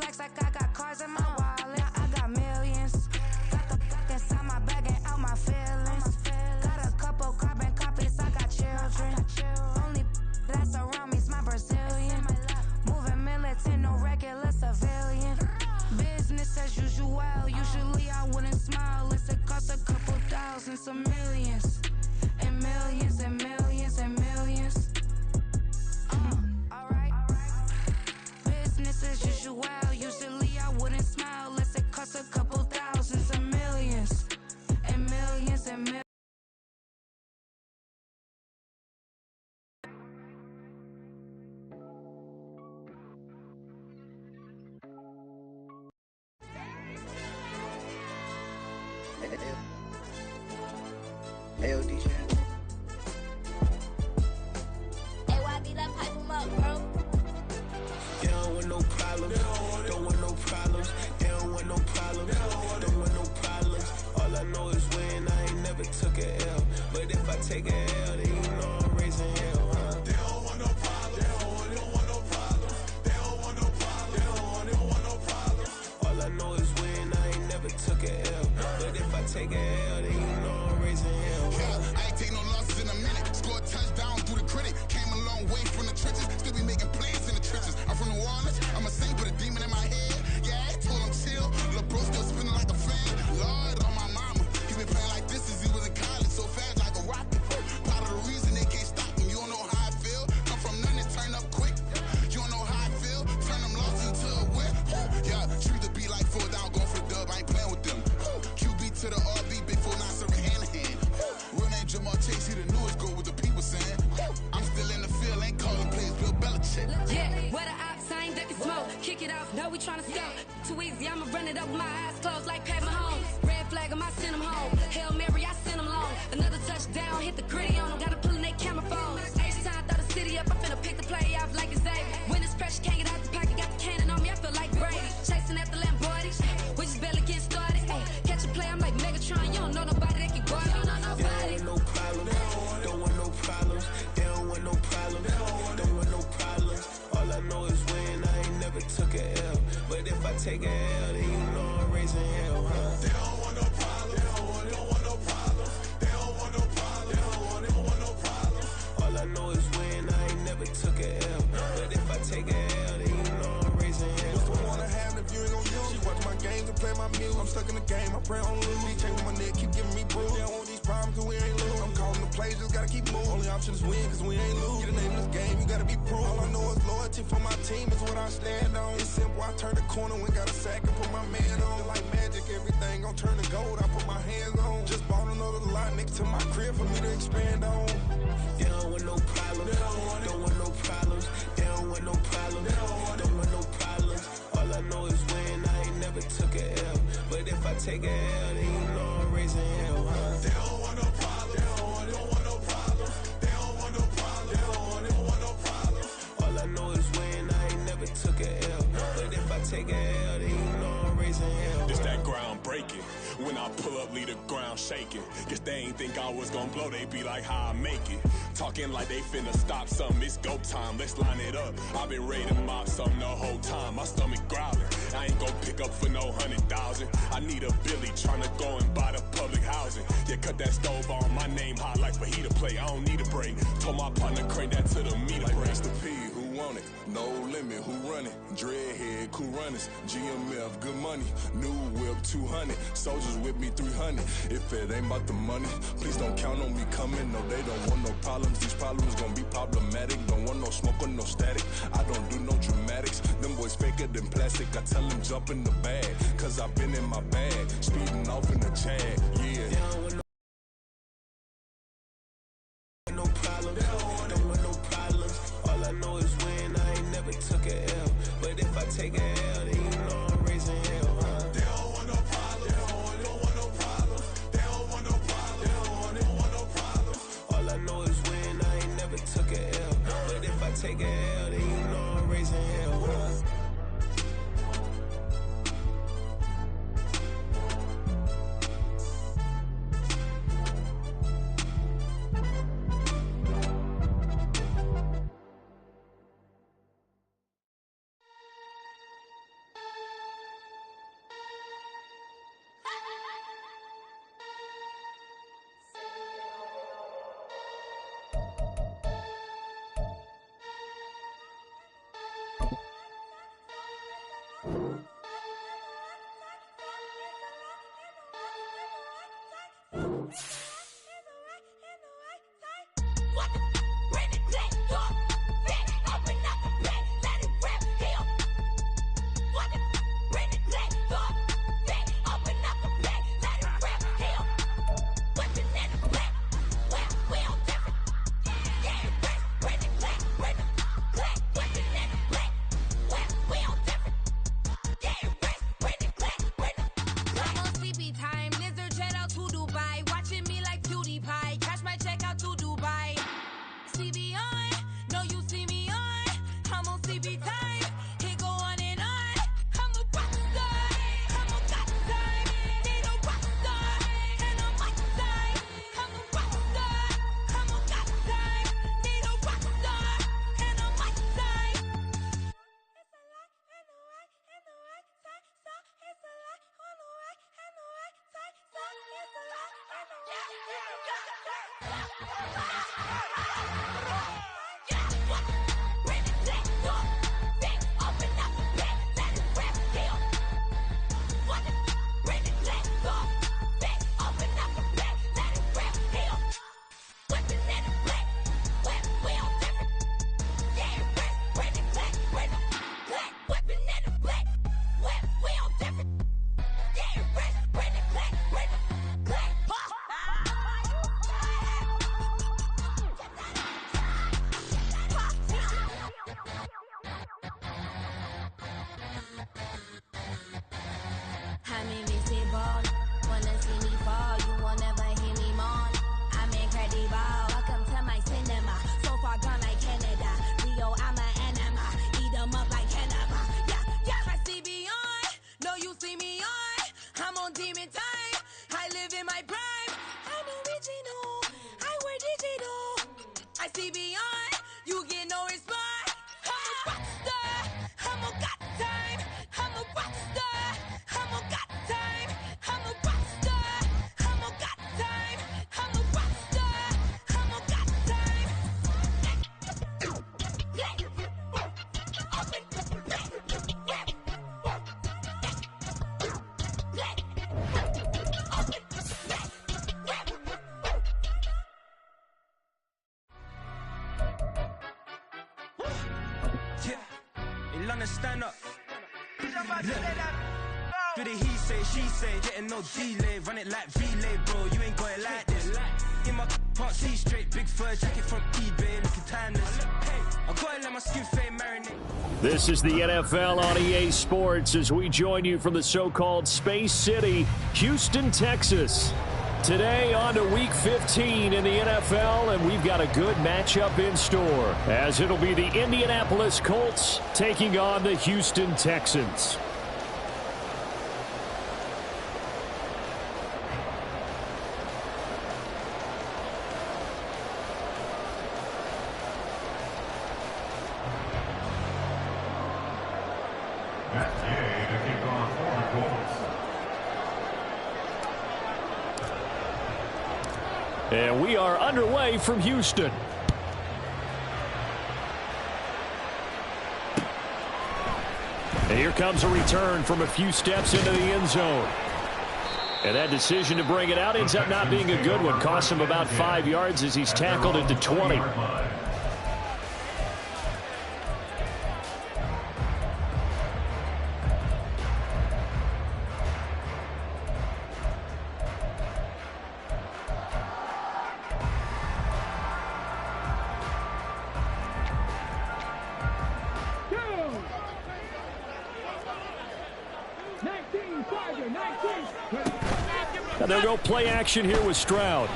complex like I got cars in my wallet. Now I got millions. Got the fuck inside my bag and out my feelings. Got a couple carbon copies, I got children. Only that's around me's my Brazilian. Moving militant, no regular civilian. Business as usual, usually I wouldn't smile unless it cost a couple thousand, some millions. And millions and millions and millions. Alright. Business as usual, usually I wouldn't smile unless it cost a couple thousand, some millions. And millions and millions. AOD channel. AYB, let pipe him up, bro. They don't want no problems. Don't want no problems. They don't want no problems. Don't want no problems. All I know is when I ain't never took a L. But if I take a L, then you know I'm raising hell, huh? They don't want no problems. They don't want no problems. They don't want no problems. They don't want no problems. All I know is when I ain't never took a L. But if I take a L, then you know I'm raising hell, huh? I ain't take no losses in a minute. Scored touchdown through the critic. Came a long way from the trenches. Still be making plays in the trenches. I'm from New Orleans. I'm a saint with a demon in my head. Yeah, I told him chill. Lil' bro still spinning like a fan. Lord on my mama. He been playing like this since he was in college. So fast like a rocket. Part of the reason they can't stop him. You don't know how I feel. Come from nothing, turn up quick. You don't know how I feel. Turn them losses into a whip. Yeah, treat the beat like 4 down. Going for the dub. I ain't playing with them. QB to the RB. Big 4 9 serving hand to hand. Real name Jamal Chase. He the newest goal with the people saying. I'm still in the field. Ain't calling plays. Bill Belichick. Yeah, where the ops, I ain't ducking smoke. Kick it off, know we tryna scout. Too easy, I'ma run it up with my eyes closed like Pat Mahomes. Red flag, I send him home. Hail Mary, I send him long. Another touchdown, hit the gritty on them. Gotta pull in they camera phones. H-time, throw the city up, I'm finna pick the play off like it's Xavier. When it's pressure, can't get out the pocket, got the cannon on me, I feel like Brady. Chasing after Lamborghinis, we just barely getting started. Ay, catch a play, I'm like Megatron, you don't know nobody that can guard me. You don't know nobody. They don't want no problems. Don't want no problems. They don't want no problems. Don't want no problems. All I know is when I ain't never took a L. But if I take a L, then you know I'm raising hell, huh? They don't want no problems. They don't want no problems. They don't want no problems. They don't want no problems. All I know is when I ain't never took a L. But if I take a L, then you know I'm raising hell. What's the point of having if you ain't gon' use? She watch my games and play my music. I'm stuck in the game. I pray on lose. Chain with my neck, keep giving me bruise. They don't want these problems cause we ain't lose. I'm calling the plays, just gotta keep moving. Only option is win cause we ain't lose. Get the name of this game, you gotta be proof. All I know is loyalty for my team is what I stand on. It's simple, I turn the corner when got a sack and put my man on. Like magic, everything gon' turn to gold. I put my hands on. Just bought another lot next to my crib for me to expand on. They don't want no problems. Don't want no problems. They don't want no problems. Don't want no problems. All I know is when I ain't never took a L. But if I take a L, then you know I'm raising hell, huh? They don't want no problems. They don't want no problems. They don't want no problems. They don't want no problems. All I know is when I ain't never took a L. But if I take a L, then you know I'm raising hell. It's that ground breaking. When I pull up, leave the ground shaking. Guess they ain't think I was gonna blow, they be like, how I make it. Talking like they finna stop something, it's go time, let's line it up. I've been ready to mop something the whole time, my stomach growling. I ain't gon' pick up for no 100,000. I need a Billy tryna go and buy the public housing. Yeah, cut that stove on, my name hot like fajita play. I don't need a break. Told my partner crank that to the meter like Race the P, who want it? No limit, who run it? Dreadhead, cool runners. GMF, good money. New whip, 200. Soldiers with me, 300. If it ain't about the money, please don't count on me coming. No, they don't want no problems. These problems gon' be problematic. Don't want no smoke or no static. I don't do no dramatics. Them boys faker than plastic. I tell them jump in the bag, cause I've been in my bag. Speeding off in the Jag, yeah. No problem, don't want no problems. All I know is when I ain't never took a L. But if I take a L, then you know I'm raising hell, huh? They don't want no problems. They don't want no problems. They don't want no problems. They don't want no problems. All I know is when I ain't never took a L. But if I take a L, then you know I'm raising hell, huh? I'm invisible. Wanna see me fall, you will never hear me moan. I'm incredible. Welcome to my cinema. So far gone like Canada. Rio, I'm an anima. Eat 'em up like cannibal. Yeah, yeah. I see beyond. No, you see me on. I'm on demon time. I live in my prime. I'm original. I wear digital. I see beyond. You get no response. I'm a rock star. I'm a got time. I'm a rock star. I'm a got time. I'm a rock star. I'm a got time. I'm a rock star. I'm a got time. Yeah, in London, stand up. Do the he say, she say, getting no delay, run it like relay, bro. You ain't got it like this. In my can't see straight, big fur jacket from eBay, looking timeless. Hey, I gotta let my skin fade marinate. This is the NFL on EA Sports as we join you from the so-called Space City, Houston, Texas. Today on to Week 15 in the NFL, and we've got a good matchup in store, as it'll be the Indianapolis Colts taking on the Houston Texans. And we are underway from Houston. And here comes a return from a few steps into the end zone. And that decision to bring it out ends up not being a good one. Costs him about 5 yards as he's tackled at the 20. Now they'll go play action here with Stroud.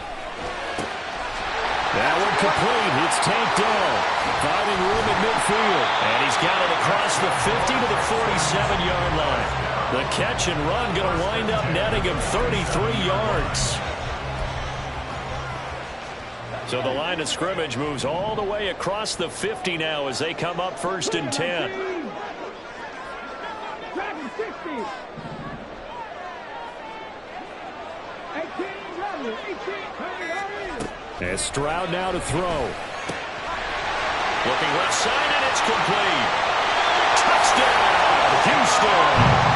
That one complete. It's tanked down. Finding room at midfield. And he's got it across the 50 to the 47-yard line. The catch and run going to wind up netting him 33 yards. So the line of scrimmage moves all the way across the 50 now as they come up 1st and 10. And Stroud now to throw. Looking left side, and it's complete. Touchdown, Houston.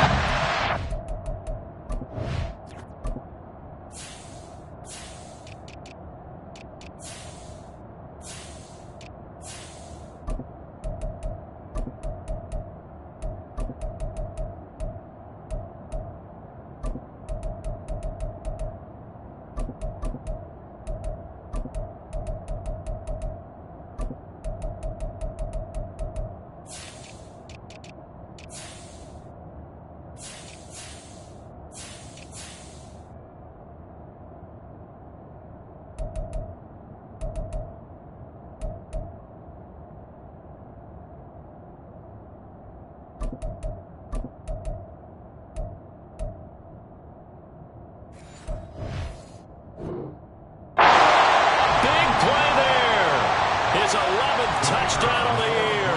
Touchdown on the air.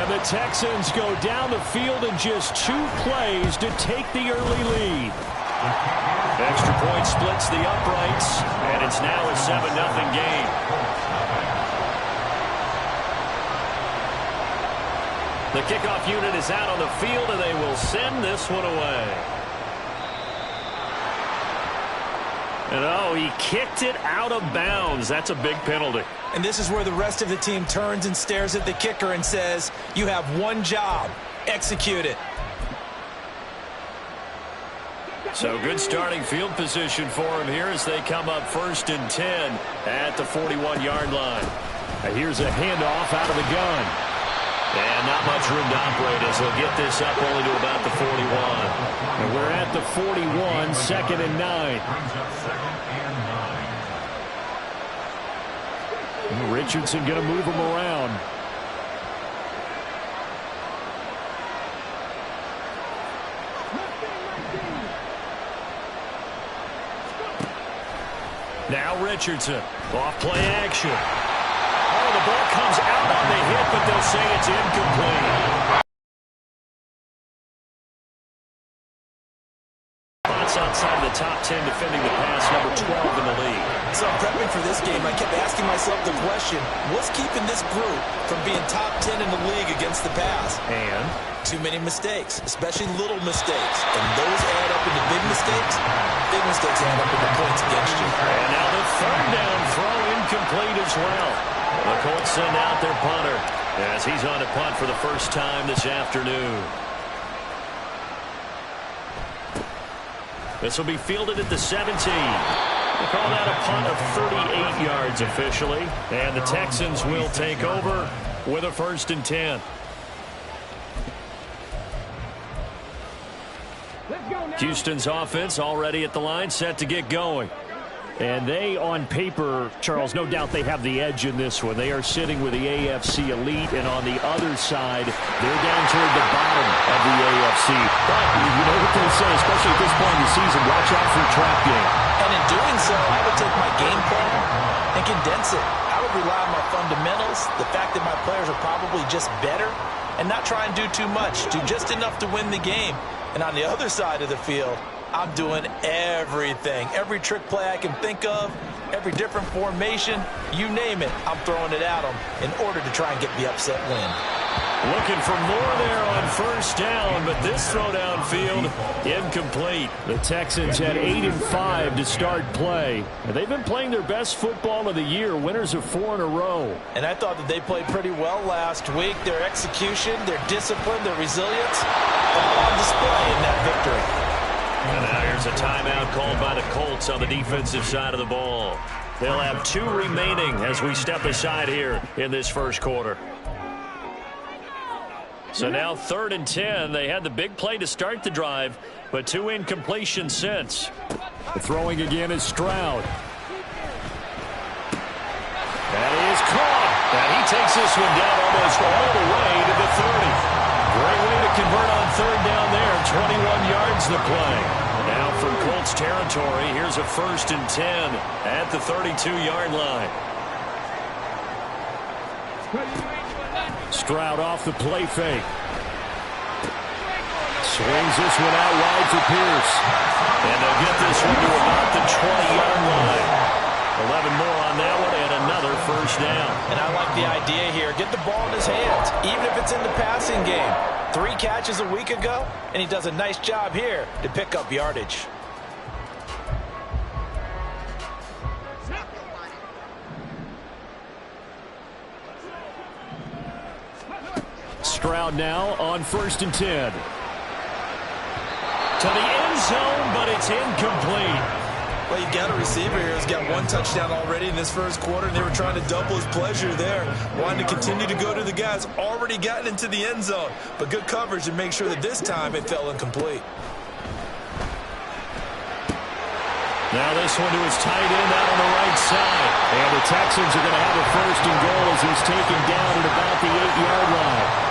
And the Texans go down the field in just 2 plays to take the early lead. Extra point splits the uprights, and it's now a 7-0 game. The kickoff unit is out on the field, and they will send this one away. And oh, he kicked it out of bounds. That's a big penalty. And this is where the rest of the team turns and stares at the kicker and says, you have one job. Execute it. So good starting field position for him here as they come up 1st and 10 at the 41-yard line. And here's a handoff out of the gun. And not much room to operate as they'll get this up only to about the 41. And we're at the 41, 2nd and 9. Richardson going to move him around. Now Richardson, off play action. Oh, the ball comes out on the hit, but they'll say it's incomplete. Spots outside the top 10 defending the pass, number 12 in the league. So prepping for this game, I kept asking myself the question, what's keeping this group from being top 10 in the league against the pass? And too many mistakes, especially little mistakes. And those add up into big mistakes. Big mistakes add up into points against you. And now the 3rd down throw incomplete as well. The Colts send out their punter as he's on to punt for the first time this afternoon. This will be fielded at the 17. They call that a punt of 38 yards officially. And the Texans will take over with a 1st and 10. Houston's offense already at the line, set to get going. And they, on paper, Charles, no doubt they have the edge in this one. They are sitting with the AFC elite, and on the other side, they're down toward the bottom of the AFC. But you know what they say, especially at this point in the season, watch out for a trap game. And in doing so, I would take my game plan and condense it. I would rely on my fundamentals, the fact that my players are probably just better, and not try and do too much, do just enough to win the game. And on the other side of the field, I'm doing everything. Every trick play I can think of, every different formation, you name it, I'm throwing it at them in order to try and get the upset win. Looking for more there on 1st down, but this throw downfield incomplete. The Texans had 8-5 to start play, and they've been playing their best football of the year, winners of 4 in a row. And I thought that they played pretty well last week. Their execution, their discipline, their resilience, all on display in that victory. And now here's a timeout called by the Colts on the defensive side of the ball. They'll have 2 remaining as we step aside here in this first quarter. So now 3rd and 10. They had the big play to start the drive, but 2 incompletions since. The throwing again is Stroud. That is caught. And he takes this one down almost all the way to the 30. Great way to convert on 3rd down there. 21 yards the play. Now from Colts territory, here's a 1st and 10 at the 32-yard line. Stroud off the play fake. Swings this one out wide for Pierce. And they'll get this one to about the 20-yard line. 11 more on that one and another 1st down. And I like the idea here. Get the ball in his hands, even if it's in the passing game. 3 catches a week ago, and he does a nice job here to pick up yardage. Stroud now on 1st and 10. To the end zone, but it's incomplete. Well, you've got a receiver here who's got 1 touchdown already in this first quarter, and they were trying to double his pleasure there, wanting to continue to go to the guys already gotten into the end zone. But good coverage to make sure that this time it fell incomplete. Now this one to his tight end out on the right side. And the Texans are going to have a 1st and goal as he's taken down at about the 8-yard line.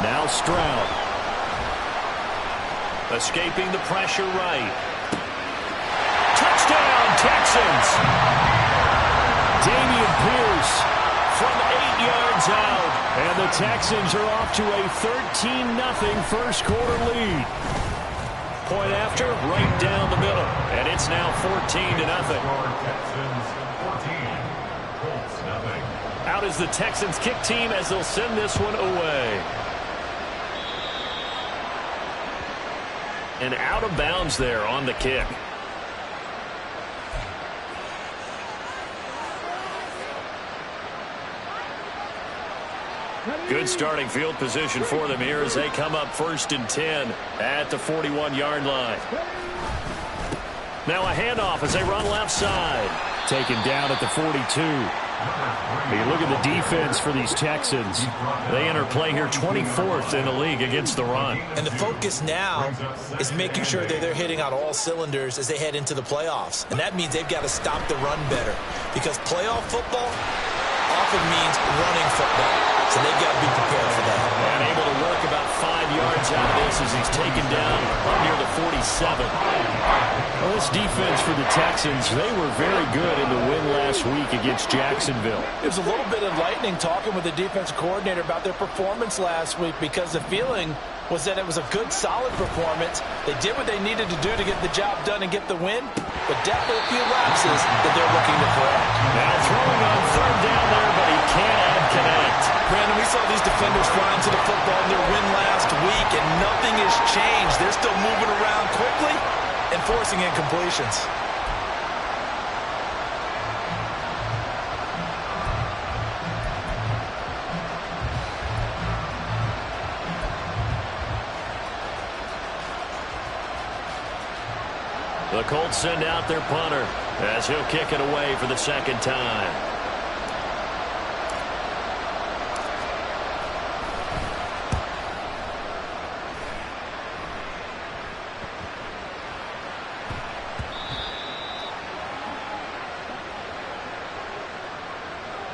Now Stroud. Escaping the pressure right. Touchdown, Texans! Dameon Pierce from 8 yards out. And the Texans are off to a 13-0 first quarter lead. Point after, right down the middle. And it's now 14-0. Out is the Texans kick team as they'll send this one away. And out of bounds there on the kick. Good starting field position for them here as they come up 1st and 10 at the 41-yard line. Now a handoff as they run left side. Taken down at the 42. You look at the defense for these Texans. They enter play here 24th in the league against the run. And the focus now is making sure that they're hitting on all cylinders as they head into the playoffs. And that means they've got to stop the run better. Because playoff football often means running football. So they've got to be prepared for that. And able to work about 5 yards out of this as he's taken down up near the 47. Well, this defense for the Texans, they were very good in the win last week against Jacksonville. It was a little bit enlightening talking with the defensive coordinator about their performance last week because the feeling was that it was a good, solid performance. They did what they needed to do to get the job done and get the win, but definitely a few lapses that they're looking to correct. Now throwing on 3rd down there, but he can't connect. Brandon, we saw these defenders flying to the football in their win last week, and nothing has changed. They're still moving around quickly and forcing incompletions. The Colts send out their punter as he'll kick it away for the 2nd time.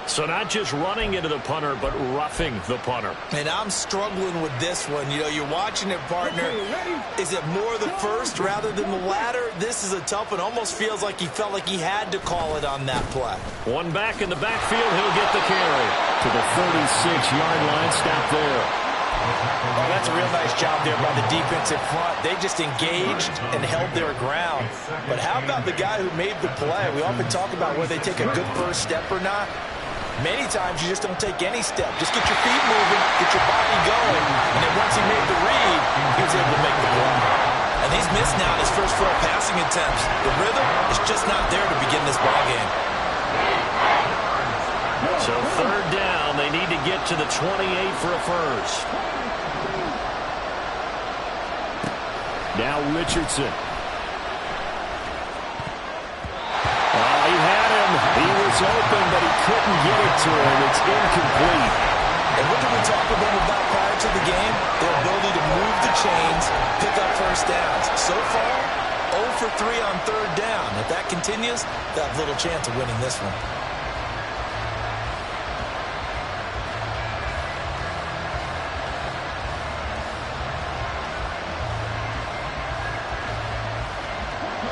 So not just running into the punter, but roughing the punter. And I'm struggling with this one. You know, you're watching it, partner. Is it more the first rather than the latter? This is a tough one. Almost feels like he felt like he had to call it on that play. One back in the backfield. He'll get the carry to the 46-yard line. Stop there. Oh, that's a real nice job there by the defense in front. They just engaged and held their ground. But how about the guy who made the play? We often talk about whether they take a good first step or not. Many times you just don't take any step. Just get your feet moving, get your body going, and then once he made the read, he was able to make the play. And he's missed now his first 4 passing attempts. The rhythm is just not there to begin this ballgame. So 3rd down, they need to get to the 28 for a first. Now Richardson. He had him. He was open, but he couldn't get it to him. It's incomplete. And what did we talk with them about prior to the game? Their ability to move the chains, pick up first downs. So far, 0 for 3 on 3rd down. If that continues, they have little chance of winning this one.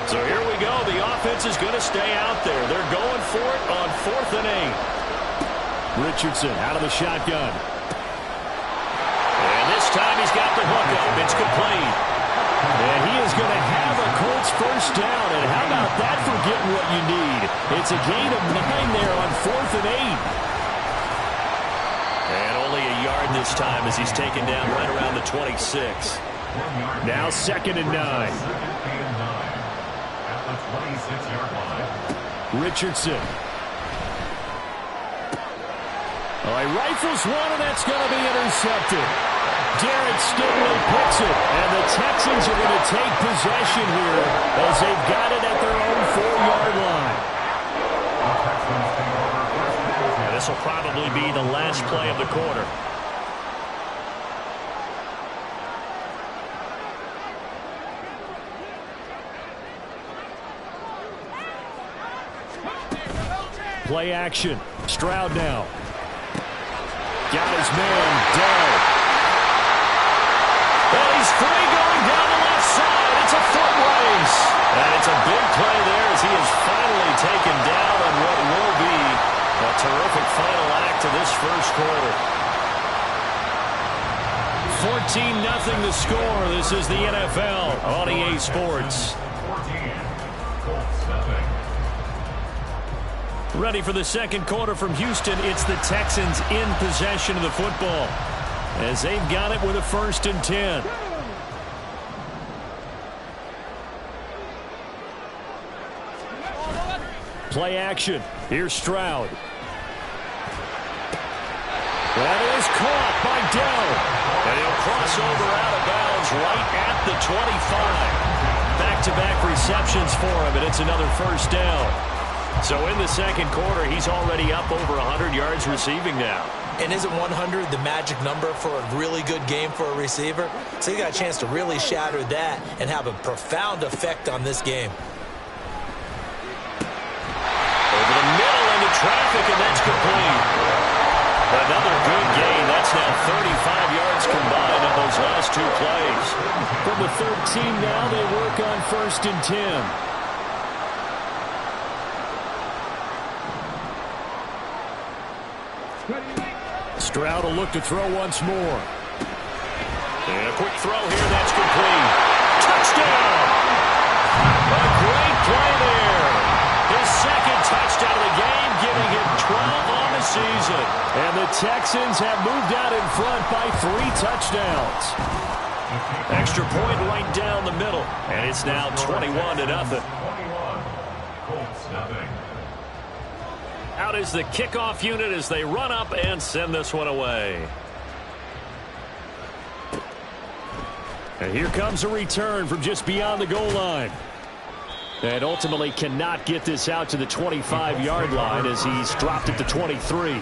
So here we go. The offense is going to stay out there. They're going for it on 4th and 8. Richardson out of the shotgun. And this time he's got the hook up. It's complete. And he is going to have a Colts first down. And how about that for getting what you need? It's a gain of 9 there on 4th and 8. And only a yard this time as he's taken down right around the 26. Now 2nd and 9. Richardson. Oh, he rifles one, and that's going to be intercepted. Derek Stingley picks it, and the Texans are going to take possession here as they've got it at their own 4-yard line. And this will probably be the last play of the quarter. Play action. Stroud now. Got his man, Dell. And he's free going down the left side. It's a foot race. And it's a big play there as he is finally taken down on what will be a terrific final act to this first quarter. 14-0 the score. This is the NFL on EA Sports. Ready for the second quarter from Houston. It's the Texans in possession of the football as they've got it with a 1st and 10. Play action. Here's Stroud. That is caught by Dell. And he'll cross over out of bounds right at the 25. Back-to-back receptions for him, and it's another 1st down. So in the second quarter, he's already up over 100 yards receiving now. And isn't 100 the magic number for a really good game for a receiver? So he got a chance to really shatter that and have a profound effect on this game. Over the middle into traffic, and that's complete. Another good gain. That's now 35 yards combined on those last 2 plays. From the 13 now, they work on 1st and 10. Stroud will look to throw once more. And a quick throw here. That's complete. Touchdown! A great play there. His second touchdown of the game, giving him 12 on the season. And the Texans have moved out in front by 3 touchdowns. Extra point right down the middle. And it's now 21-0. Out is the kickoff unit as they run up and send this one away. And here comes a return from just beyond the goal line. And ultimately cannot get this out to the 25-yard line as he's dropped it to 23.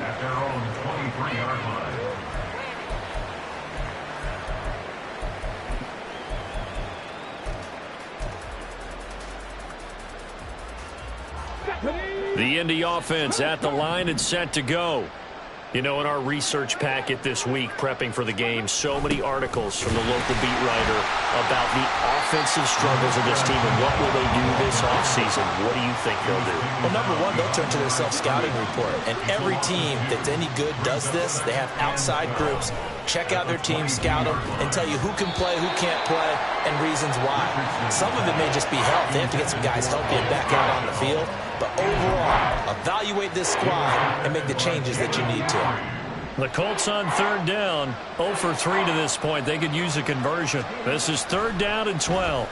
The Indy offense at the line and set to go. You know, in our research packet this week, prepping for the game, so many articles from the local beat writer about the offensive struggles of this team and what will they do this offseason. What do you think they'll do? Well, number one, they'll turn to their self-scouting report. And every team that's any good does this. They have outside groups. Check out their team, scout them, and tell you who can play, who can't play, and reasons why. Some of it may just be health. They have to get some guys healthy and back out on the field. But overall, evaluate this squad and make the changes that you need to. The Colts on 3rd down, 0 for 3 to this point. They could use a conversion. This is 3rd down and 12.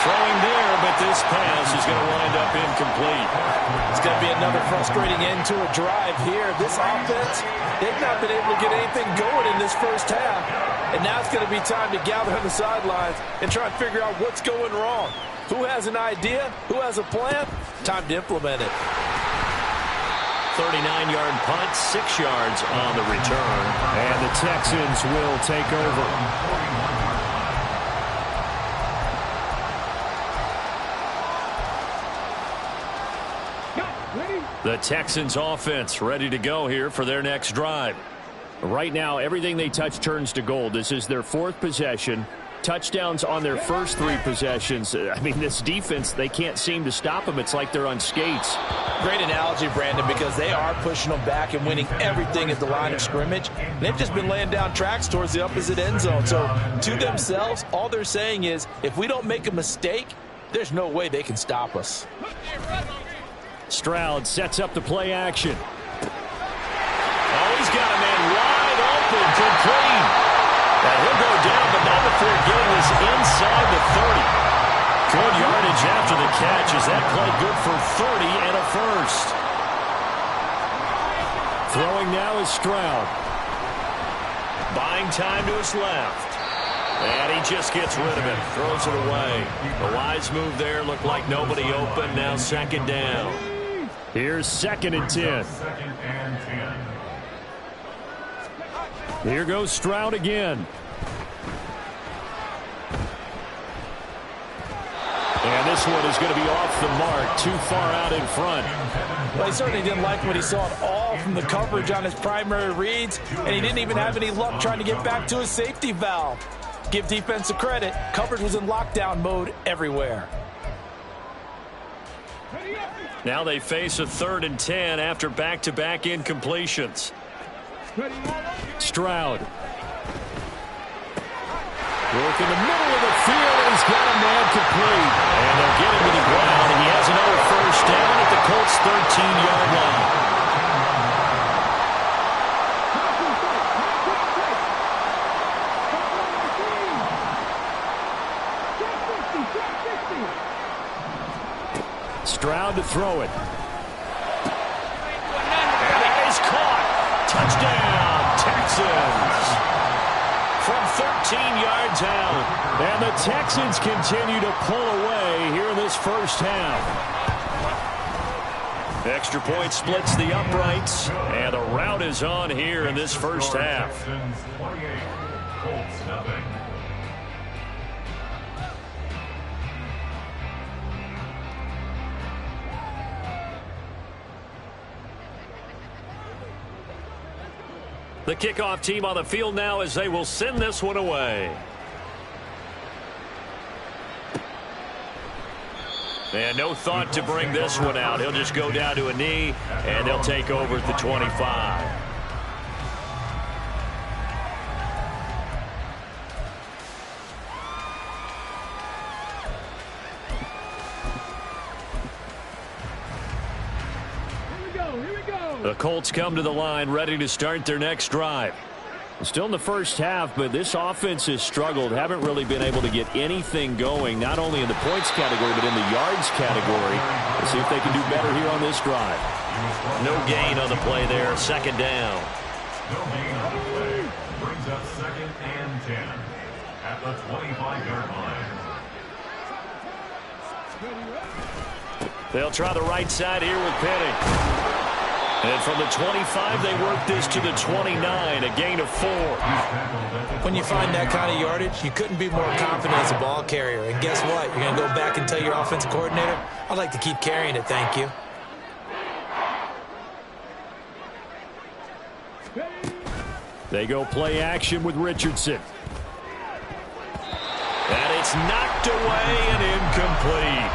Throwing there, but this pass is going to wind up incomplete. It's going to be another frustrating end to a drive here. This offense, they've not been able to get anything going in this first half. And now it's going to be time to gather on the sidelines and try and figure out what's going wrong. Who has an idea? Who has a plan? Time to implement it. 39-yard punt, 6 yards on the return. And the Texans will take over. The Texans offense ready to go here for their next drive. Right now, everything they touch turns to gold. This is their 4th possession. Touchdowns on their first 3 possessions. I mean, this defense, they can't seem to stop them. It's like they're on skates. Great analogy, Brandon, because they are pushing them back and winning everything at the line of scrimmage. They've just been laying down tracks towards the opposite end zone. So to themselves, all they're saying is, if we don't make a mistake, there's no way they can stop us. Stroud sets up the play action. Oh, he's got a man wide open, complete. And he'll go down, but not before getting this inside the 30. Good yardage after the catch as that play good for 30 and a first. Throwing now is Stroud. Buying time to his left. And he just gets rid of it. Throws it away. The wise move there. Looked like nobody open. Now 2nd down. Here's 2nd and 10. Here goes Stroud again. And this one is going to be off the mark, too far out in front. Well, he certainly didn't like what he saw at all from the coverage on his primary reads, and he didn't even have any luck trying to get back to his safety valve. Give defense a credit. Coverage was in lockdown mode everywhere. Now they face a 3rd and 10 after back-to-back incompletions. Stroud. Work in the middle of the field, and he's got a man complete. And they'll get him to the ground, and he has another first down at the Colts' 13-yard line. Stroud to throw it. And it is caught. Touchdown, Texans. From 13 yards out. And the Texans continue to pull away here in this first half. Extra point splits the uprights. And the rout is on here in this first half. The kickoff team on the field now as they will send this one away. And no thought to bring this one out. He'll just go down to a knee, and they'll take over at the 25. The Colts come to the line ready to start their next drive. Still in the first half, but this offense has struggled. Haven't really been able to get anything going, not only in the points category, but in the yards category. Let's see if they can do better here on this drive. No gain on the play there. Second down. No gain on the play. Brings up 2nd and 10 at the 25-yard line. They'll try the right side here with Penny. And from the 25, they work this to the 29, a gain of 4. When you find that kind of yardage, you couldn't be more confident as a ball carrier. And guess what? You're going to go back and tell your offensive coordinator, I'd like to keep carrying it, thank you. They go play action with Richardson. And it's knocked away and incomplete.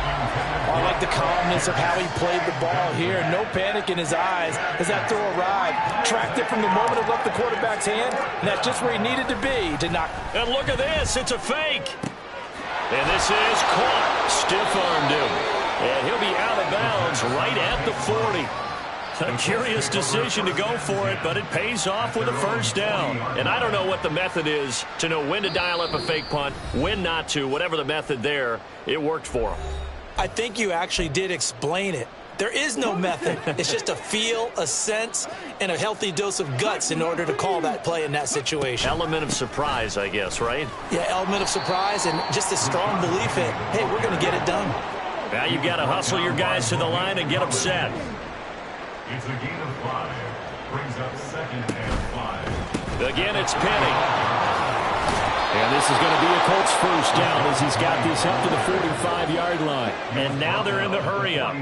I like the calmness of how he played the ball here. No panic in his eyes as that throw arrived. Tracked it from the moment it left the quarterback's hand, and that's just where he needed to be to knock. And look at this. It's a fake. And this is caught. Stiff-armed him. And he'll be out of bounds right at the 40. A curious decision to go for it, but it pays off with a first down. And I don't know what the method is to know when to dial up a fake punt, when not to. Whatever the method there, it worked for him. I think you actually did explain it. There is no method. It's just a feel, a sense, and a healthy dose of guts in order to call that play in that situation. Element of surprise, I guess, right? Yeah, element of surprise and just a strong belief in, hey, we're going to get it done. Now you've got to hustle your guys to the line and get them set. It's a gain of 5. Brings up 2nd and 5. Again, it's Penny. And this is going to be a Colts first down as he's got this up to the 45-yard line. And now they're in the hurry-up.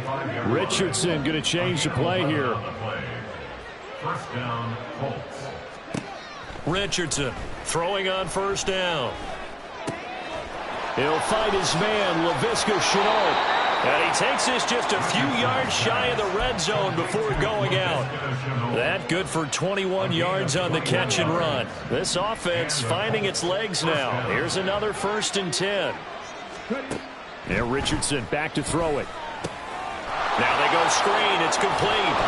Richardson going to change the play here. First down, Colts. Richardson throwing on first down. He'll find his man, Laviska Shenault. And he takes this just a few yards shy of the red zone before going out. That good for 21 yards on the catch and run. This offense finding its legs now. Here's another 1st and 10. And Richardson back to throw it. Now they go screen. It's complete.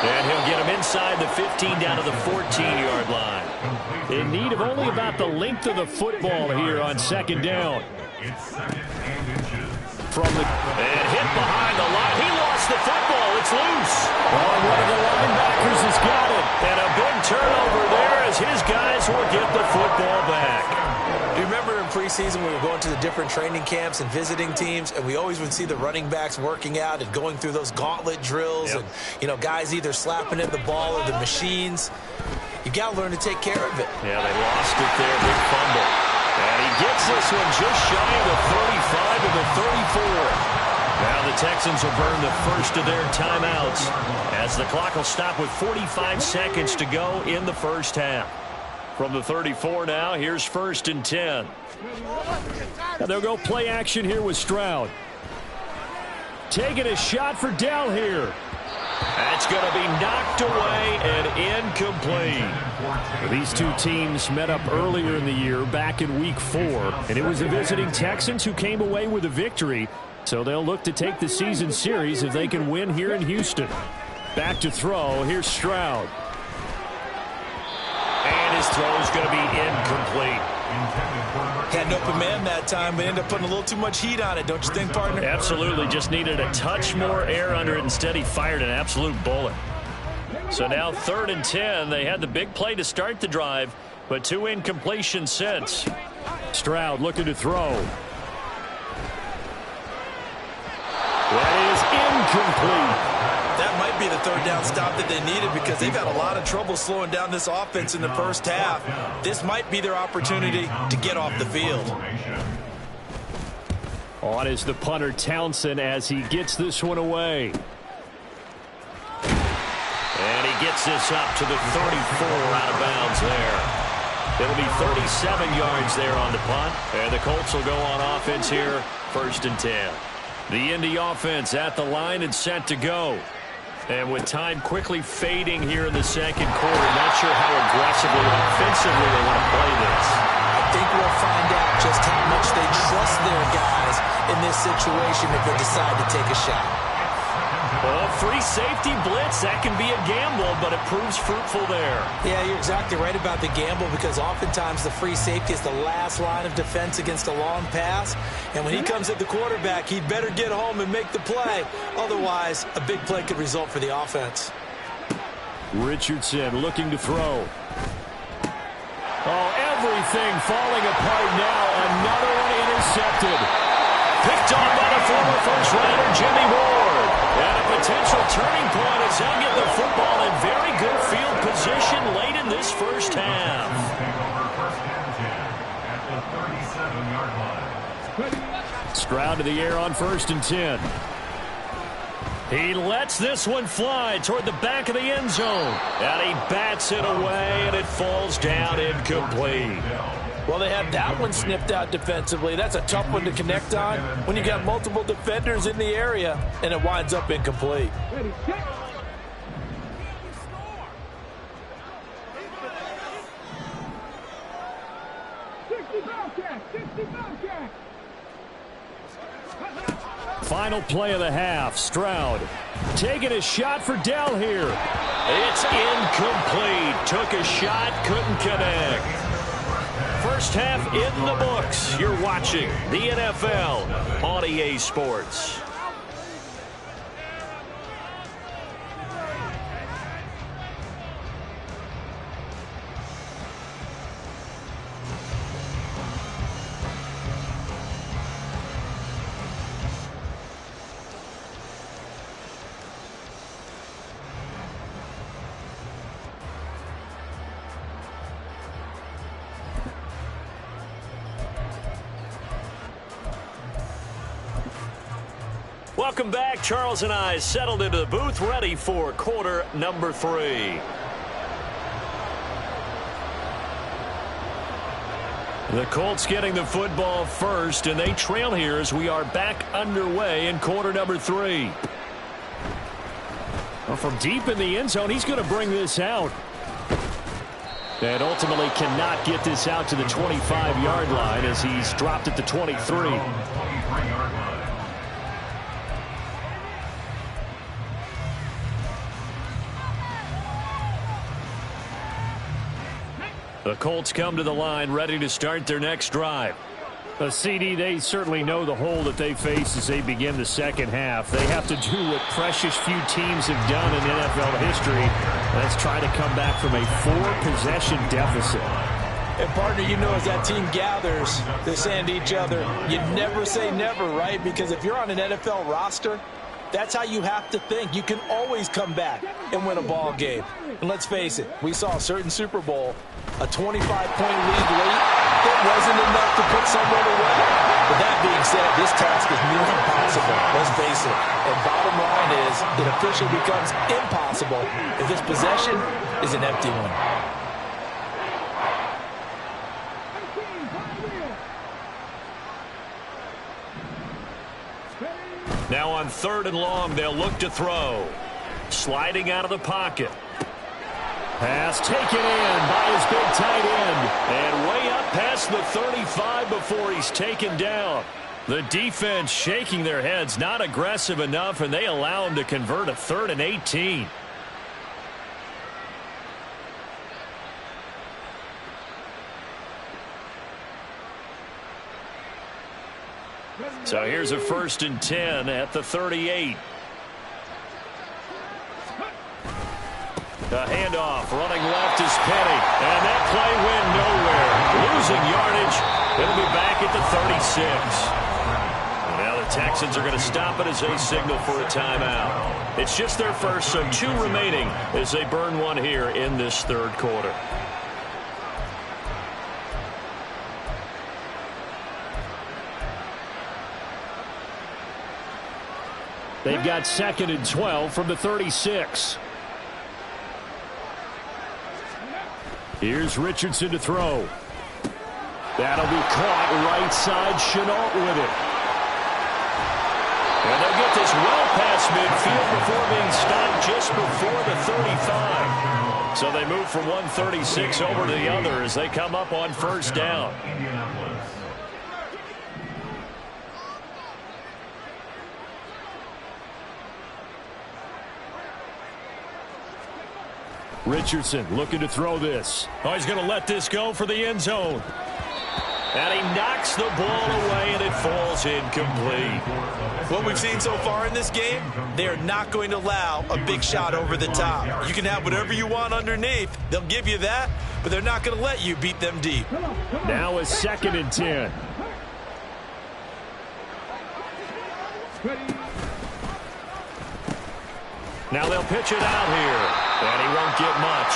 And he'll get him inside the 15 down to the 14-yard line. In need of only about the length of the football here on 2nd down. It's 2nd and inches. From the and hit behind the line. He lost the football. It's loose. Oh, one of the linebackers has got it. And a big turnover there as his guys will get the football back. Do you remember in preseason we were going to the different training camps and visiting teams, and we always would see the running backs working out and going through those gauntlet drills, and, you know, guys either slapping at the ball or the machines. You got to learn to take care of it. Yeah, they lost it there. Big fumble. And he gets this one just shy of the 35 to the 34. Now the Texans will burn the first of their timeouts as the clock will stop with 45 seconds to go in the first half. From the 34 now, here's 1st and 10. And they'll go play action here with Stroud. Taking a shot for Dell here. That's going to be knocked away and incomplete. These two teams met up earlier in the year, back in Week 4, and it was the visiting Texans who came away with a victory. So they'll look to take the season series if they can win here in Houston. Back to throw. Here's Stroud. And his throw is going to be incomplete. Had an open man that time, but ended up putting a little too much heat on it, don't you think, partner? Absolutely. Just needed a touch more air under it. Instead, he fired an absolute bullet. So now 3rd and 10. They had the big play to start the drive, but 2 incompletions since. Stroud looking to throw. That is incomplete. That might be the 3rd down stop that they needed because they've had a lot of trouble slowing down this offense in the first half. This might be their opportunity to get off the field. On is the punter Townsend as he gets this one away. And he gets this up to the 34 out of bounds there. It'll be 37 yards there on the punt. And the Colts will go on offense here, 1st and 10. The Indy offense at the line and set to go. And with time quickly fading here in the second quarter, not sure how aggressively or offensively they want to play this. I think we'll find out just how much they trust their guys in this situation if they decide to take a shot. Well, free safety blitz, that can be a gamble, but it proves fruitful there. Yeah, you're exactly right about the gamble because oftentimes the free safety is the last line of defense against a long pass. And when he comes at the quarterback, he'd better get home and make the play. Otherwise, a big play could result for the offense. Richardson looking to throw. Oh, everything falling apart now. Another one intercepted. Picked on by the former first-rounder Jimmy Ward. And a potential turning point as he'll get the football in very good field position late in this first half. Stroud to the air on 1st and 10. He lets this one fly toward the back of the end zone. And he bats it away, and it falls down incomplete. Well, they had that one snipped out defensively. That's a tough one to connect on when you got multiple defenders in the area, and it winds up incomplete. Final play of the half. Stroud taking a shot for Dell here. It's incomplete. Took a shot, couldn't connect. First half in the books. You're watching the NFL on EA Sports. Welcome back. Charles and I settled into the booth, ready for quarter number 3. The Colts getting the football first, and they trail here as we are back underway in quarter number 3. Well, from deep in the end zone, he's going to bring this out. And ultimately cannot get this out to the 25-yard line as he's dropped at the 23. The Colts come to the line ready to start their next drive. CD, they certainly know the hole that they face as they begin the second half. They have to do what precious few teams have done in NFL history. Let's try to come back from a 4-possession deficit. And, partner, you know as that team gathers, they're saying to each other, you never say never, right? Because if you're on an NFL roster, that's how you have to think. You can always come back and win a ball game. And let's face it, we saw a certain Super Bowl, a 25-point lead late. It wasn't enough to put someone away. But that being said, this task is nearly impossible. Let's face it. And bottom line is, it officially becomes impossible if this possession is an empty one. Now on 3rd and long, they'll look to throw. Sliding out of the pocket. Pass taken in by his big tight end. And way up past the 35 before he's taken down. The defense shaking their heads, not aggressive enough, and they allow him to convert a 3rd and 18. So here's a 1st and 10 at the 38. A handoff, running left is Penny, and that play went nowhere. Losing yardage, it'll be back at the 36. And now the Texans are going to stop it as they signal for a timeout. It's just their first, so 2 remaining as they burn one here in this 3rd quarter. They've got 2nd and 12 from the 36. Here's Richardson to throw. That'll be caught right side. Chenault with it. And they'll get this well past midfield before being stopped just before the 35. So they move from 136 over to the other as they come up on 1st down. Richardson looking to throw this. Oh, he's going to let this go for the end zone. And he knocks the ball away, and it falls incomplete. What we've seen so far in this game, they are not going to allow a big shot over the top. You can have whatever you want underneath. They'll give you that, but they're not going to let you beat them deep. Now a 2nd and 10. Now they'll pitch it out here. And he won't get much.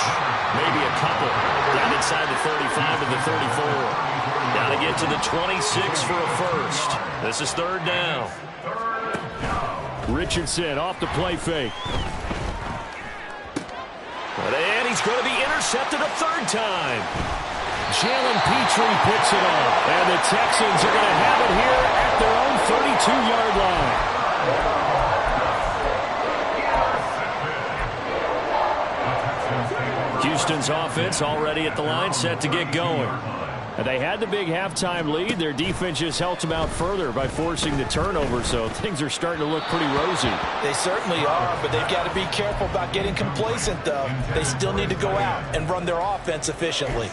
Maybe a couple. Down inside the 35 to the 34. Got to get to the 26 for a 1st. This is 3rd down. Richardson off the play fake. And he's going to be intercepted a 3rd time. Jalen Petrie picks it off. And the Texans are going to have it here at their own 32-yard line. Houston's offense already at the line, set to get going. And they had the big halftime lead. Their defense just helped them out further by forcing the turnover, so things are starting to look pretty rosy. They certainly are, but they've got to be careful about getting complacent, though. They still need to go out and run their offense efficiently.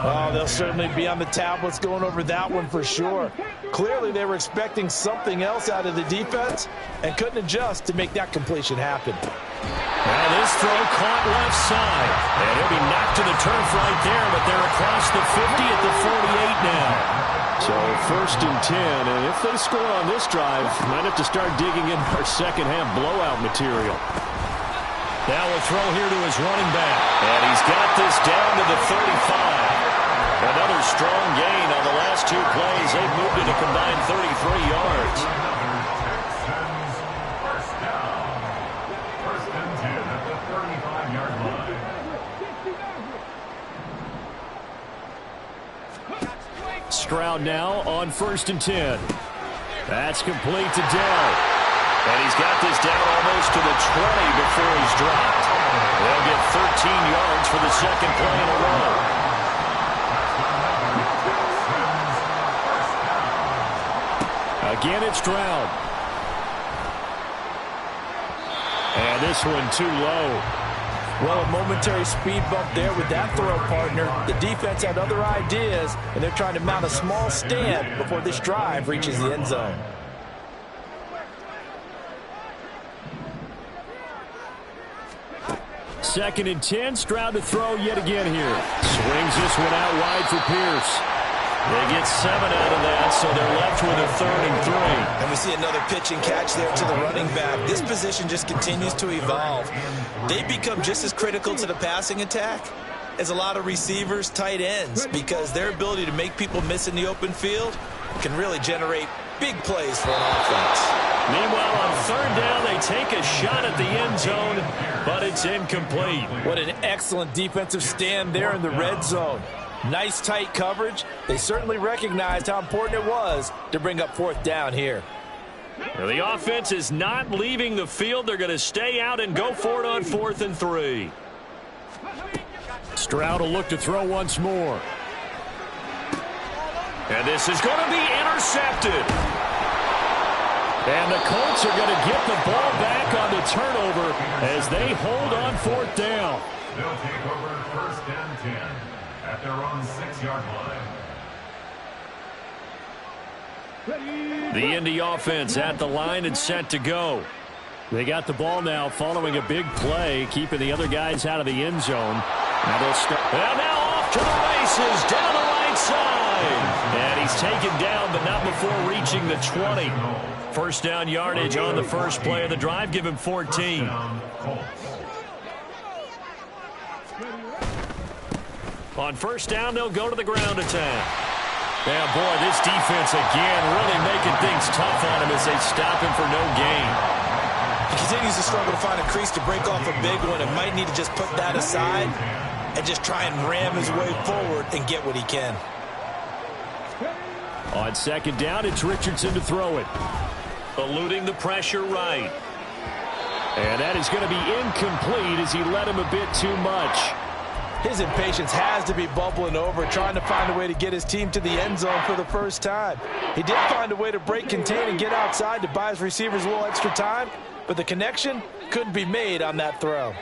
Oh, they'll certainly be on the tablets going over that one for sure. Clearly, they were expecting something else out of the defense and couldn't adjust to make that completion happen. Now this throw caught left side. And he'll be knocked to the turf right there, but they're across the 50 at the 48 now. So 1st and 10, and if they score on this drive, might have to start digging in our second-half blowout material. Now a throw here to his running back. And he's got this down to the 35. Another strong gain on the last 2 plays. They've moved it a combined 33 yards. Stroud now on 1st and 10. That's complete to Dell. And he's got this down almost to the 20 before he's dropped. They'll get 13 yards for the 2nd play in a row. Again, it's Stroud. And this one too low. Well, a momentary speed bump there with that throw, partner. The defense had other ideas, and they're trying to mount a small stand before this drive reaches the end zone. Second and 10, Stroud to throw yet again here. Swings this one out wide for Pierce. They get 7 out of that, so they're left with a 3rd and 3. And we see another pitch and catch there to the running back. This position just continues to evolve. They become just as critical to the passing attack as a lot of receivers, tight ends, because their ability to make people miss in the open field can really generate big plays for an offense. Meanwhile, on 3rd down, they take a shot at the end zone, but it's incomplete. What an excellent defensive stand there in the red zone. Nice tight coverage. They certainly recognized how important it was to bring up 4th down here. Now the offense is not leaving the field. They're going to stay out and go for it on 4th and 3. Stroud will look to throw once more. And this is going to be intercepted. And the Colts are going to get the ball back on the turnover as they hold on 4th down. They'll take over 1st and 10 at their own 6-yard line. The Indy offense at the line and set to go. They got the ball now following a big play, keeping the other guys out of the end zone. Now they'll start. And now off to the races down the right side. And he's taken down, but not before reaching the 20. First down yardage on the first play of the drive. Give him 14. On first down, they'll go to the ground attack. Yeah, boy, this defense again really making things tough on him as they stop him for no gain. He continues to struggle to find a crease to break off a big one and might need to just put that aside and just try and ram his way forward and get what he can. On second down, it's Richardson to throw it. Eluding the pressure right. And that is going to be incomplete as he led him a bit too much. His impatience has to be bubbling over, trying to find a way to get his team to the end zone for the first time. He did find a way to break contain and get outside to buy his receivers a little extra time, but the connection couldn't be made on that throw.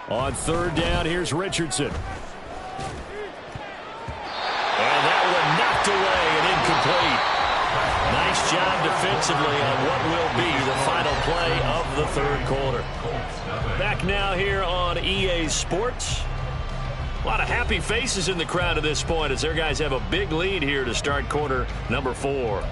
On third down, here's Richardson. And that one knocked away and incomplete. Nice job defensively on what will be the final play of the third quarter. Back now here on EA Sports. A lot of happy faces in the crowd at this point as their guys have a big lead here to start quarter number 4.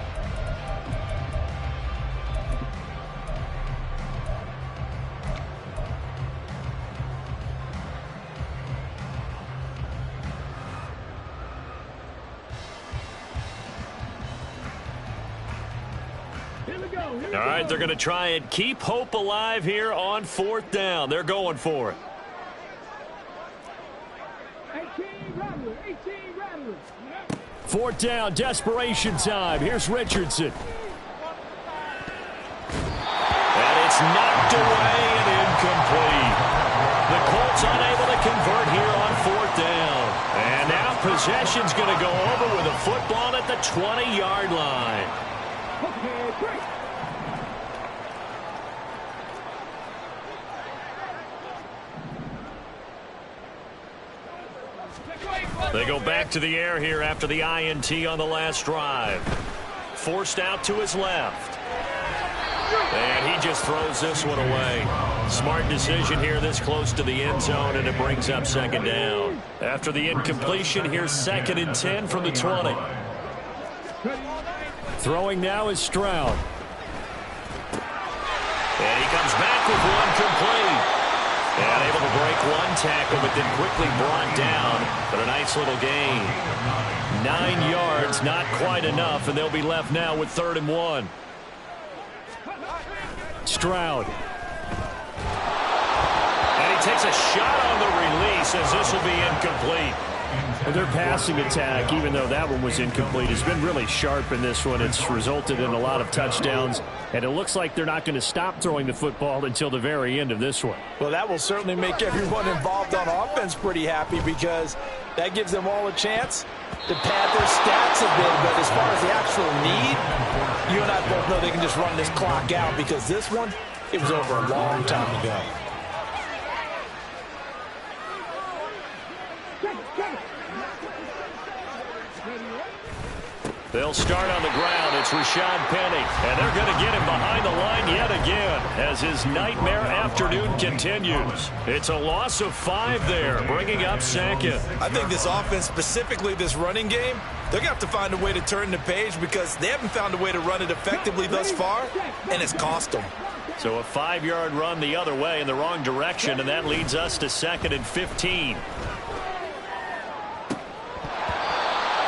All right, they're going to try and keep hope alive here on 4th down. They're going for it. 4th down, desperation time. Here's Richardson. And it's knocked away and incomplete. The Colts unable to convert here on 4th down. And now possession's going to go over with a football at the 20-yard line. They go back to the air here after the INT on the last drive. Forced out to his left. And he just throws this one away. Smart decision here this close to the end zone, and it brings up second down. After the incompletion, here's 2nd and 10 from the 20. Throwing now is Stroud. And he comes back with one complete. And able to break one tackle, but then quickly brought down. But a nice little gain. 9 yards, not quite enough, and they'll be left now with 3rd and 1. Stroud. And he takes a shot on the release as this will be incomplete. Their passing attack, even though that one was incomplete, has been really sharp in this one. It's resulted in a lot of touchdowns, and it looks like they're not going to stop throwing the football until the very end of this one. Well, that will certainly make everyone involved on offense pretty happy because that gives them all a chance to pad their stats a bit. But as far as the actual need, you and I both know they can just run this clock out because this one, it was over a long time ago. They'll start on the ground. It's Rashad Penny. And they're going to get him behind the line yet again as his nightmare afternoon continues. It's a loss of 5 there, bringing up 2nd. I think this offense, specifically this running game, they're going to have to find a way to turn the page because they haven't found a way to run it effectively thus far, and it's cost them. So a 5-yard run the other way in the wrong direction, and that leads us to 2nd and 15.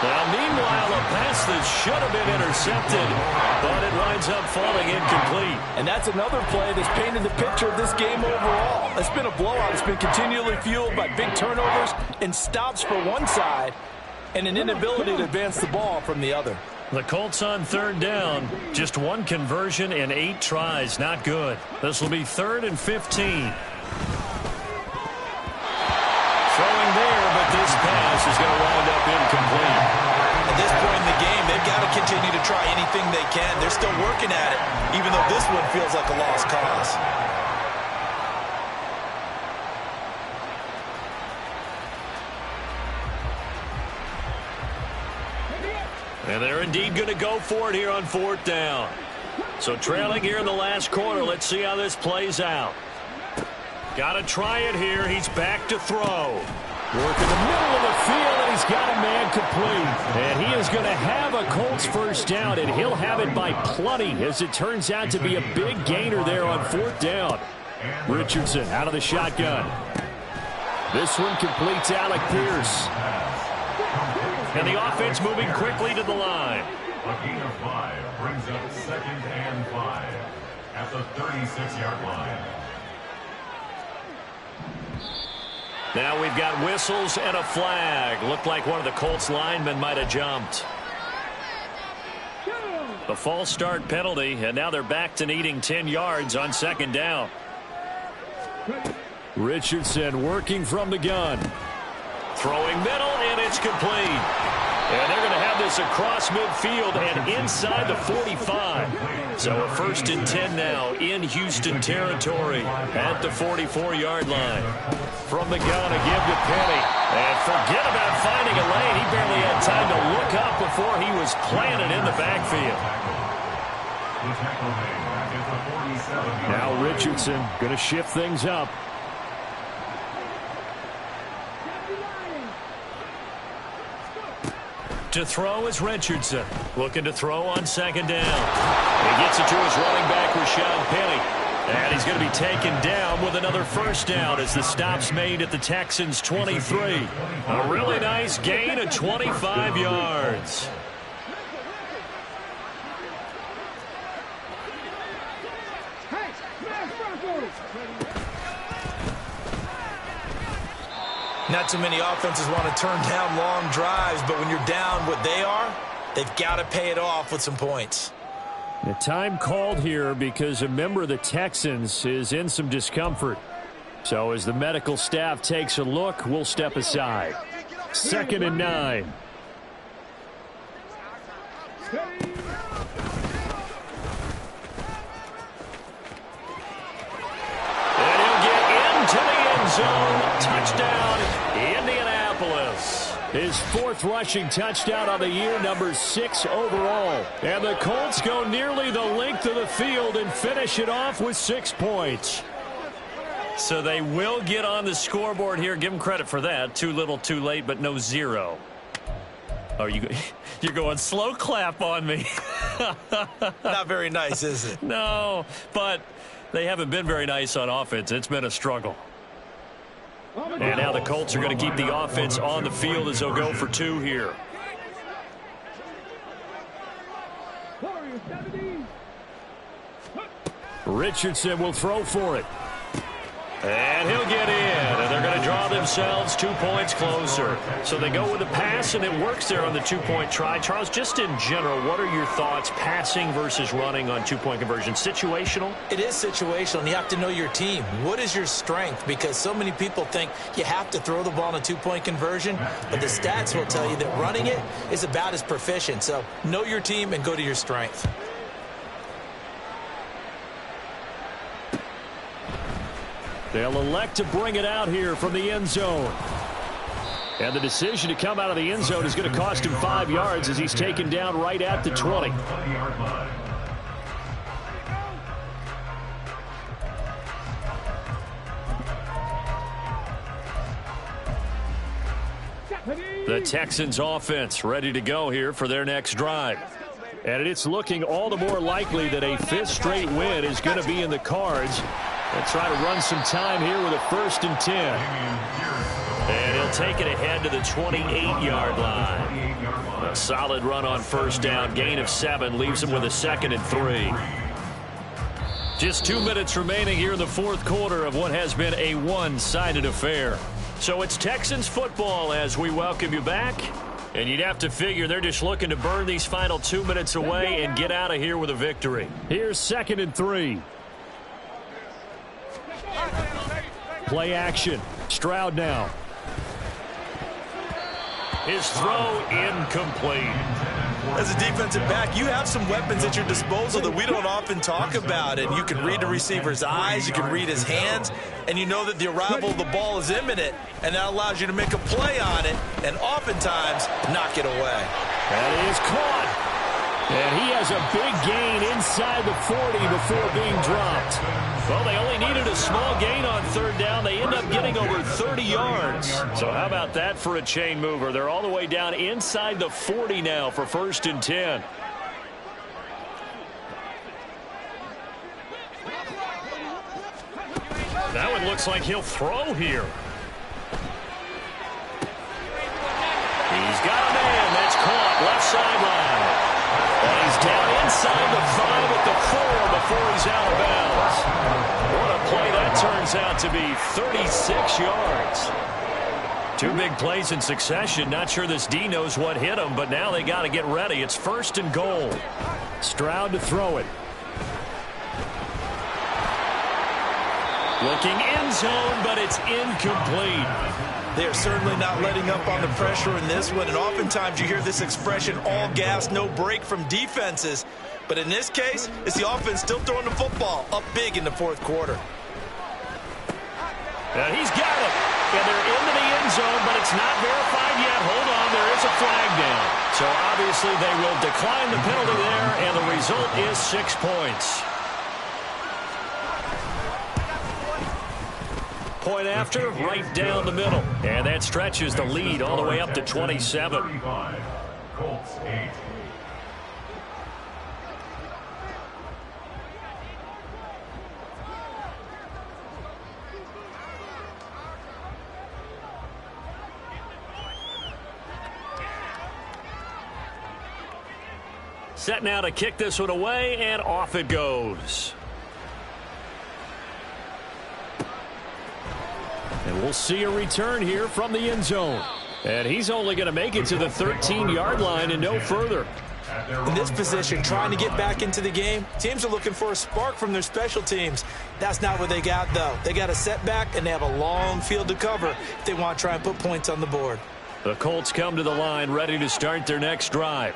Now, meanwhile, a pass that should have been intercepted, but it winds up falling incomplete. And that's another play that's painted the picture of this game overall. It's been a blowout. It's been continually fueled by big turnovers and stops for one side and an inability to advance the ball from the other. The Colts on third down. Just one conversion in 8 tries. Not good. This will be 3rd and 15. Throwing there, but this pass is going to wind up incomplete. At this point in the game, they've got to continue to try anything they can. They're still working at it, even though this one feels like a lost cause. And they're indeed going to go for it here on 4th down. So trailing here in the last quarter. Let's see how this plays out. Got to try it here. He's back to throw. Work in the middle of the field, and he's got a man complete. And he is going to have a Colts first down, and he'll have it by plenty, as it turns out to be a big gainer there on 4th down. Richardson out of the shotgun. This one completes Alec Pierce. And the offense moving quickly to the line. A gain of 5 brings up 2nd and 5 at the 36-yard line. Now we've got whistles and a flag. Looked like one of the Colts linemen might have jumped. The false start penalty, and now they're back to needing 10 yards on 2nd down. Richardson working from the gun. Throwing middle, and it's complete. And they're going to have this across midfield and inside the 45. So a 1st and 10 now in Houston territory at the 44-yard line. From the gun, a give to Penny. And forget about finding a lane. He barely had time to look up before he was planted in the backfield. Now Richardson going to shift things up. To throw is Richardson. Looking to throw on 2nd down. He gets it to his running back, Rashad Penny. And he's going to be taken down with another first down as the stop's made at the Texans' 23. A really nice gain of 25 yards. Not too many offenses want to turn down long drives, but when you're down what they are, they've got to pay it off with some points. The time called here because a member of the Texans is in some discomfort. So as the medical staff takes a look, we'll step aside. 2nd and 9. And he'll get into the end zone. Touchdown, Indianapolis. His 4th rushing touchdown on the year, number 6 overall. And the Colts go nearly the length of the field and finish it off with 6 points. So they will get on the scoreboard here. Give them credit for that. Too little, too late, but no 0. Oh, you're going slow clap on me. Not very nice, is it? No, but they haven't been very nice on offense. It's been a struggle. And now the Colts are going to keep the offense on the field as they'll go for 2 here. Richardson will throw for it. And he'll get in, and they're going to draw themselves 2 points closer. So they go with the pass, and it works there on the 2-point try. Charles, just in general, what are your thoughts passing versus running on 2-point conversion? Situational? It is situational, and you have to know your team. What is your strength? Because so many people think you have to throw the ball in a 2-point conversion, but the stats will tell you that running it is about as proficient. So know your team and go to your strength. They'll elect to bring it out here from the end zone. And the decision to come out of the end zone is going to cost him 5 yards as he's taken down right at the 20. The Texans offense ready to go here for their next drive. And it's looking all the more likely that a 5th straight win is going to be in the cards. They'll try to run some time here with a 1st and 10. And he'll They'll take it ahead to the 28-yard line. A solid run on first down. Gain of 7 leaves them with a 2nd and 3. Just 2 minutes remaining here in the fourth quarter of what has been a one-sided affair. So it's Texans football as we welcome you back. And you'd have to figure they're just looking to burn these final 2 minutes away and get out of here with a victory. Here's 2nd and 3. Play action. Stroud now. His throw incomplete. As a defensive back, you have some weapons at your disposal that we don't often talk about. And you can read the receiver's eyes, you can read his hands, and you know that the arrival of the ball is imminent, and that allows you to make a play on it and oftentimes knock it away. That is caught. And he has a big gain inside the 40 before being dropped. Well, they only needed a small gain on third down. They end up getting over 30 yards. So how about that for a chain mover? They're all the way down inside the 40 now for 1st and 10. That one looks like he'll throw here. He's got a man. That's caught left sideline. And he's down inside the 5 at the 4 before he's out of bounds. What a play that turns out to be, 36 yards. 2 big plays in succession. Not sure this D knows what hit him, but now they got to get ready. It's 1st and goal. Stroud to throw it. Looking end zone, but it's incomplete. They are certainly not letting up on the pressure in this one, and oftentimes you hear this expression, all gas, no break from defenses. But in this case, it's the offense still throwing the football up big in the fourth quarter. And he's got it. And they're into the end zone, but it's not verified yet. Hold on, there is a flag down. So obviously they will decline the penalty there, and the result is 6 points. Point after, right down the middle. And that stretches the lead all the way up to 27. 35, Colts 8. Set now to kick this one away, and off it goes. And we'll see a return here from the end zone. And he's only going to make it to the 13-yard line and no further. In this position, trying to get back into the game, teams are looking for a spark from their special teams. That's not what they got, though. They got a setback, and they have a long field to cover if they want to try and put points on the board. The Colts come to the line ready to start their next drive.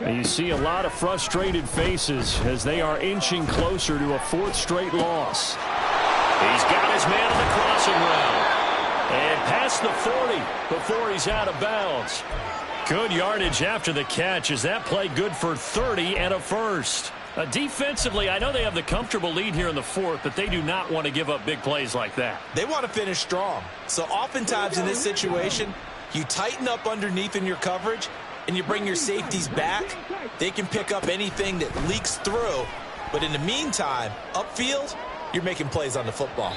And you see a lot of frustrated faces as they are inching closer to a 4th straight loss. He's got his man on the crossing route. And past the 40 before he's out of bounds. Good yardage after the catch. Is that play good for 30 and a first? Defensively, I know they have the comfortable lead here in the 4th, but they do not want to give up big plays like that. They want to finish strong. So oftentimes in this situation, you tighten up underneath in your coverage, and you bring your safeties back. They can pick up anything that leaks through. But in the meantime, upfield, you're making plays on the football.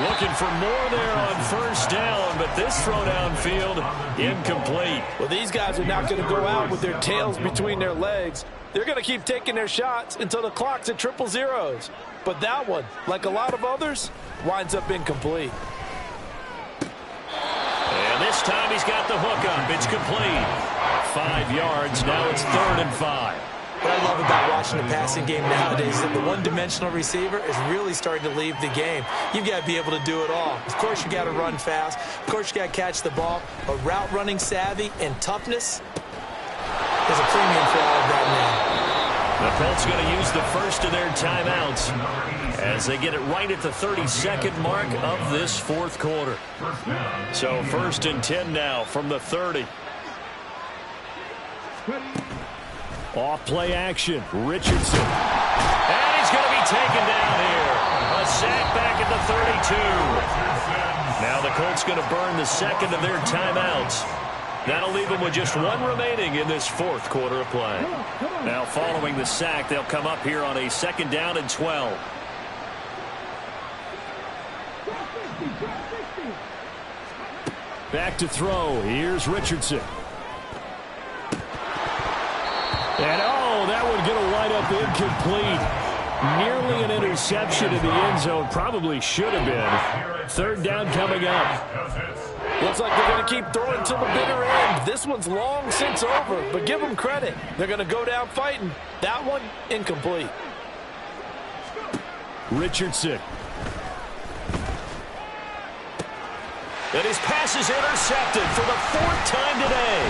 Looking for more there on first down, but this throw downfield, incomplete. Well, these guys are not going to go out with their tails between their legs. They're going to keep taking their shots until the clock's at 000. But that one, like a lot of others, winds up incomplete. And this time he's got the hook up. It's complete. 5 yards. Now it's 3rd and 5. What I love about watching the passing game nowadays is that the one-dimensional receiver is really starting to leave the game. You've got to be able to do it all. Of course, you got to run fast. Of course, you got to catch the ball. But route running savvy and toughness is a premium for all of that now. The Colts going to use the first of their timeouts as they get it right at the 32nd mark of this 4th quarter. So 1st and 10 now from the 30. Off play action, Richardson. And he's going to be taken down here. A sack back at the 32. Now the Colts going to burn the 2nd of their timeouts. That'll leave them with just 1 remaining in this 4th quarter of play. Now following the sack, they'll come up here on a 2nd down and 12. Back to throw. Here's Richardson. And, that would get a wide-up incomplete. Nearly an interception in the end zone. Probably should have been. Third down coming up. Looks like they're going to keep throwing till the bitter end. This one's long since over, but give them credit. They're going to go down fighting. That one, incomplete. Richardson. And his pass is intercepted for the 4th time today.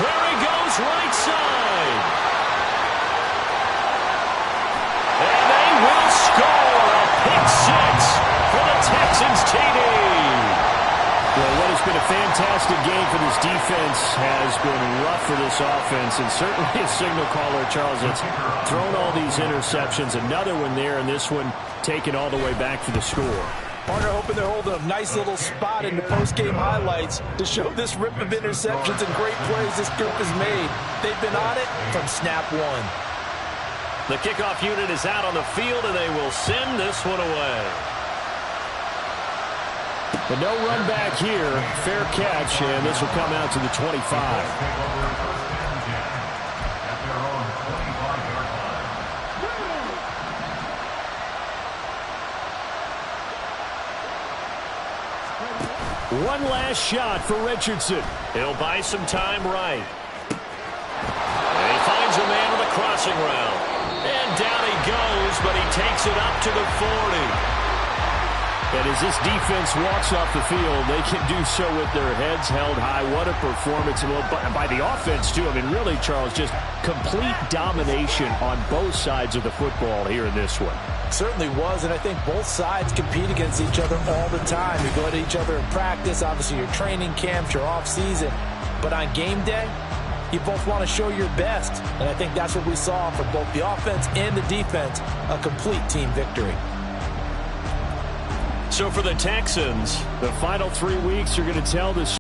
There he goes, right side. And they will score a pick 6 for the Texans TD. Well, what has been a fantastic game for this defense has been rough for this offense, and certainly a signal caller, Charles, that's thrown all these interceptions. Another one there, and this one taken all the way back for the score. Partner hoping they're holding a nice little spot in the post-game highlights to show this rip of interceptions and great plays this group has made. They've been on it from snap one. The kickoff unit is out on the field, and they will send this one away. But no run back here. Fair catch, and this will come out to the 25. One last shot for Richardson. He'll buy some time right. And he finds a man on the crossing route. And down he goes, but he takes it up to the 40. And as this defense walks off the field, they can do so with their heads held high. What a performance. And by the offense, too. I mean, really, Charles, just complete domination on both sides of the football here in this one. Certainly was, and I think both sides compete against each other all the time. You go at each other in practice, obviously your training camps, your off-season. But on game day, you both want to show your best. And I think that's what we saw from both the offense and the defense, a complete team victory. So for the Texans, the final 3 weeks are going to tell this